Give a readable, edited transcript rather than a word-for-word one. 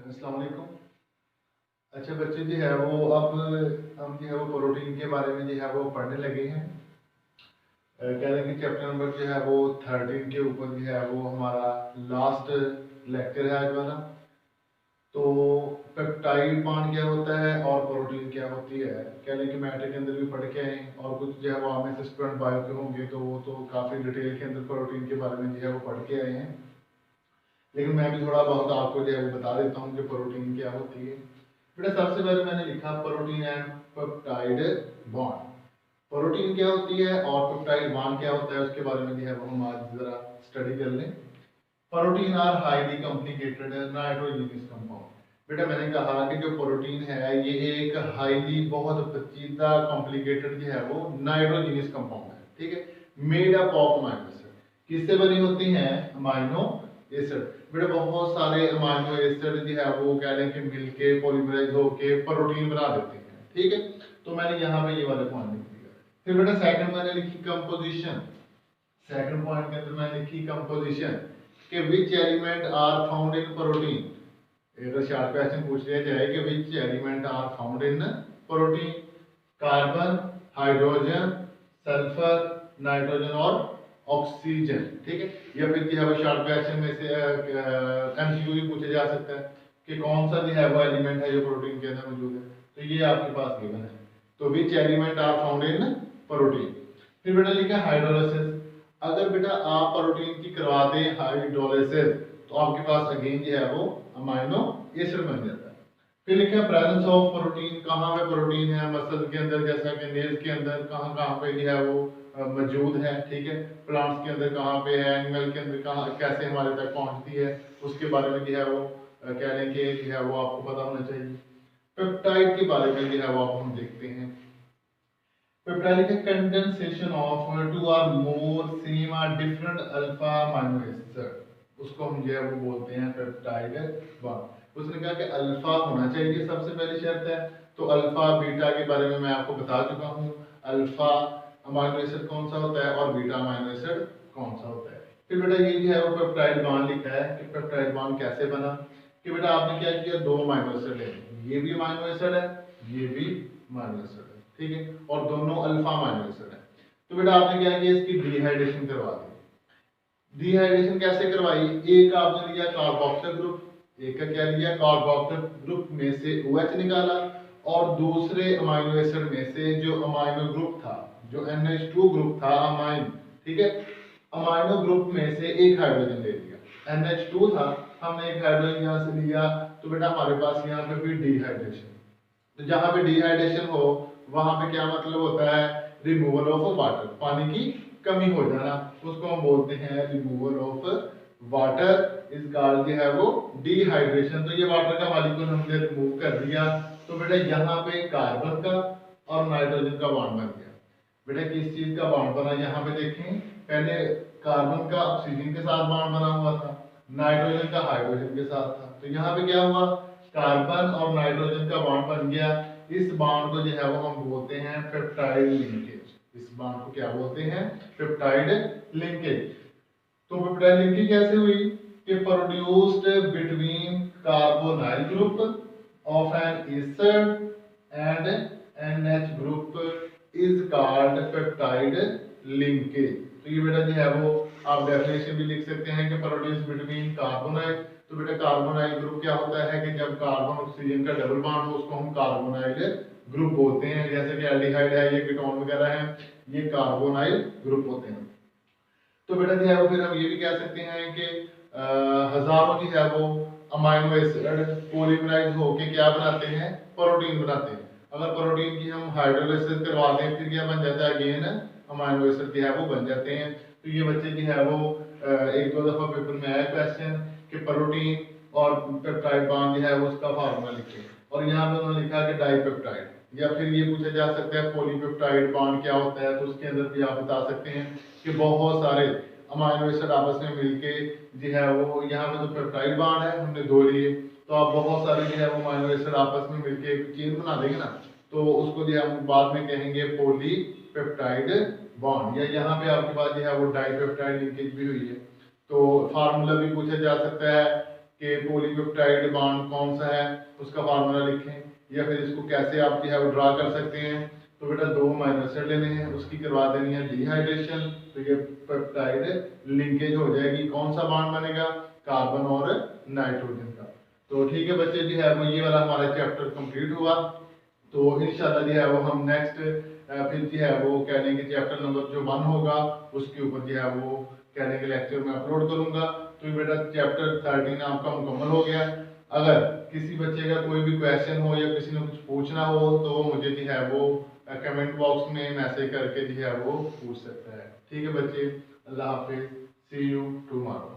अस्सलाम वालेकुम। अच्छा बच्चे जो है वो अब हम जो है वो प्रोटीन के बारे में जो है वो पढ़ने लगे हैं। कह रहे हैं कि चैप्टर नंबर जो है वो 13 के ऊपर जो है वो हमारा लास्ट लेक्चर है आज वाला। तो पेप्टाइड बॉन्ड क्या होता है और प्रोटीन क्या होती है, कह लें कि मैटर के अंदर भी पढ़ के आए और कुछ जो है वो हमें स्टूडेंट बायो के होंगे तो वो तो काफ़ी डिटेल के अंदर प्रोटीन के बारे में जो है वो पढ़ के आए हैं। लेकिन मैं भी थोड़ा बहुत आपको जो है वो बता देता हूँ कि प्रोटीन क्या होती है। बेटा सबसे पहले मैंने लिखा protein and peptide bond. Protein क्या होती है और पेप्टाइड बॉन्ड क्या होता है उसके बारे में जो है वो हम आज जरा स्टडी कर लें। Protein are highly complicated nitrogenous compound. बेटा मैंने कहा कि जो प्रोटीन है ये एक हाईली बहुत पेचीदा कॉम्प्लिकेटेड जो है वो नाइट्रोजनस कंपाउंड है, ठीक है। Made up of amino acid. किससे बनी होती हैं? Amino acid. बेटा बहुत सारे अमाइनो एसिड जो है वो कह लें कि मिलके पॉलीमराइज होके प्रोटीन बना देते हैं, ठीक है। तो मैंने यहाँ पे ये वाले पॉइंट लिख दिया। फिर बेटा सेकंड मैंने लिखी कंपोजिशन। सेकंड पॉइंट के अंदर मैंने लिखी कंपोजिशन कि which element are found in protein. एक शॉर्ट क्वेश्चन पूछ लिया जाए कि which element are found in protein. Carbon, hydrogen, sulphur, nitrogen और ऑक्सीजन, ठीक है। या फिर जो है वो शॉर्ट क्वेश्चन में से एमसीक्यू भी पूछा जा सकता है कि कौन सा जो है वो एलिमेंट है जो प्रोटीन के अंदर मौजूद है। तो ये आपके पास गिवन है। तो which element are found in protein. फिर बेटा लिखा हाइड्रोलिसिस। अगर बेटा आप प्रोटीन की करवा दें हाइड्रोलिसिस तो आपके पास अगेन जो है वो अमाइनो एसिड बन जाता है। फिर लिखा प्रेजेंस ऑफ प्रोटीन। कहाँ पे प्रोटीन है? मसल के अंदर, जैसा कि नेल्स के अंदर कहाँ कहाँ पे जो है वो मौजूद है, ठीक है। प्लांट्स के अंदर कहाँ पे है, एनिमल के अंदर कहाँ, कैसे हमारे तक पहुंचती है, उसके बारे में जो है वो कह लें कि जो है वो आपको पता होना चाहिए। पेप्टाइड के बारे में जो है वो आप हम देखते हैं। पेप्टाइड का condensation of two or more same और डिफरेंट अल्फा अमीनो एसिड, उसको हम जो है वो बोलते हैं पेप्टाइड बॉन्ड। उसने कहा कि अल्फा होना चाहिए, सबसे पहली शर्त है। तो अल्फा बीटा के बारे में मैं आपको बता चुका हूँ। अल्फा अमीनो एसिड कौन सा होता है और बीटा अमीनो एसिड कौन सा होता है। फिर बेटा ये जो है वो पेप्टाइड बॉन्ड लिखा है कि पेप्टाइड बॉन्ड कैसे बना। कि बेटा आपने क्या किया, दो अमीनो एसिड है, ये भी अमीनो एसिड है, ये भी अमीनो एसिड है, ठीक है। और दोनों अल्फा अमीनो एसिड है। तो बेटा आपने क्या किया, इसकी डिहाइड्रेशन करवा दी। डिहाइड्रेशन कैसे करवाई? एक आपने लिया कार्बोक्सिल ग्रुप, एक का क्या लिया, कार्बोक्सिल ग्रुप में से OH निकाला और दूसरे अमीनो एसिड में से जो अमीनो ग्रुप था, जो NH2 ग्रुप था अमाइन, ठीक है, अमीनो ग्रुप में से एक हाइड्रोजन ले लिया। NH2 था, हमने एक हाइड्रोजन यहाँ से लिया, तो बेटा हमारे पास यहाँ पे भी डिहाइड्रेशन। तो जहां पे डिहाइड्रेशन हो वहां पे क्या मतलब होता है? रिमूवल ऑफ वाटर, पानी की कमी हो जाना, उसको हम बोलते हैं रिमूवल ऑफ वाटर। इस कॉल्ड जो है वो डिहाइड्रेशन। तो ये वाटर का मॉलिक्यूल हमने रिमूव कर दिया, तो बेटा यहाँ पे कार्बन का और नाइट्रोजन का बॉन्ड बन गया। बेटा किस चीज का बॉन्ड बना, यहाँ पे देखें, पहले कार्बन का ऑक्सीजन के साथ बॉन्ड बना हुआ था, नाइट्रोजन का हाइड्रोजन के साथ था। तो यहाँ पे क्या हुआ, कार्बन और नाइट्रोजन का बॉन्ड बन गया। इस बॉन्ड को जो है वो हम बोलते हैं पेप्टाइड लिंकेज। इस बॉन्ड को क्या बोलते हैं? Peptide linkage. तो पेप्टाइड लिंकेज कैसे हुई कि produced between carbonyl group of N acid and NH group is called peptide linkage. तो ये बेटा जो है वो आप डेफिनेशन भी लिख सकते हैं कि प्रोड्यूस बिटवीन कार्बोनाइल। तो बेटा कार्बोनाइल ग्रुप क्या होता है कि जब कार्बन ऑक्सीजन का डबल बॉन्ड हो उसको हम कार्बोनाइल ग्रुप बोलते हैं। जैसे कि एल्डिहाइड है, ये कीटोन वगैरह है, ये कार्बोनाइल ग्रुप होते हैं। तो बेटा जो है वो फिर हम ये भी कह सकते हैं कि हजारों जो है वो अमाइनो एसिड पॉलीमराइज होके क्या बनाते हैं? प्रोटीन बनाते हैं। अगर प्रोटीन की हम हाइड्रोलाइसिस करवा दें फिर क्या बन जाता है? अगेन अमाइनो एसिड जो है वो बन जाते हैं। तो ये बच्चे जो है वो एक दो दफा पेपर में आया क्वेश्चन कि प्रोटीन और पेप्टाइड बॉन्ड जो है वो उसका फार्मूला लिखे, और यहाँ पे उन्होंने लिखा कि डाइपेप्टाइड। या फिर ये पूछा जा सकता है पॉलीपेप्टाइड बॉन्ड क्या होता है, तो उसके अंदर भी आप बता सकते हैं कि बहुत सारे अमाइनो एसिड आपस में मिलके जो है वो, यहाँ पे तो पेप्टाइड बॉन्ड है हमने दो लिए, तो आप बहुत सारे जो है वो अमाइनो एसिड आपस में मिलके एक चेन बना देंगे ना, तो उसको जो है हम बाद में कहेंगे पॉलीपेप्टाइड बॉन्ड। या यहाँ पे आपके पास जो है वो डाइपेप्टाइड लिंकेज भी हुई है। तो फार्मूला भी पूछा जा सकता है कि पॉलीपेप्टाइड बॉन्ड कौन सा है उसका फार्मूला लिखें, या फिर इसको कैसे आप जो है वो ड्रा कर सकते हैं। तो बेटा 2 अमीनो एसिड लेने हैं, उसकी करवा देनी है डिहाइड्रेशन, तो ये पेप्टाइड लिंकेज हो जाएगी। कौन सा बॉन्ड बनेगा? कार्बन और नाइट्रोजन का। तो ठीक है बच्चे जो है वो ये वाला हमारा चैप्टर कंप्लीट हुआ। तो इंशाल्लाह जो है वो हम नेक्स्ट फिर जो है वो कहने के चैप्टर नंबर जो 1 होगा उसके ऊपर जो है वो कहने के लेक्चर में अपलोड करूंगा। तो बेटा चैप्टर 13 आपका मुकम्मल हो गया। अगर किसी बच्चे का कोई भी क्वेश्चन हो या किसी ने कुछ पूछना हो तो मुझे जो है वो कमेंट बॉक्स में मैसेज करके जो है वो पूछ सकता है। ठीक है बच्चे, अल्लाह हाफिज, सी यू टुमारो।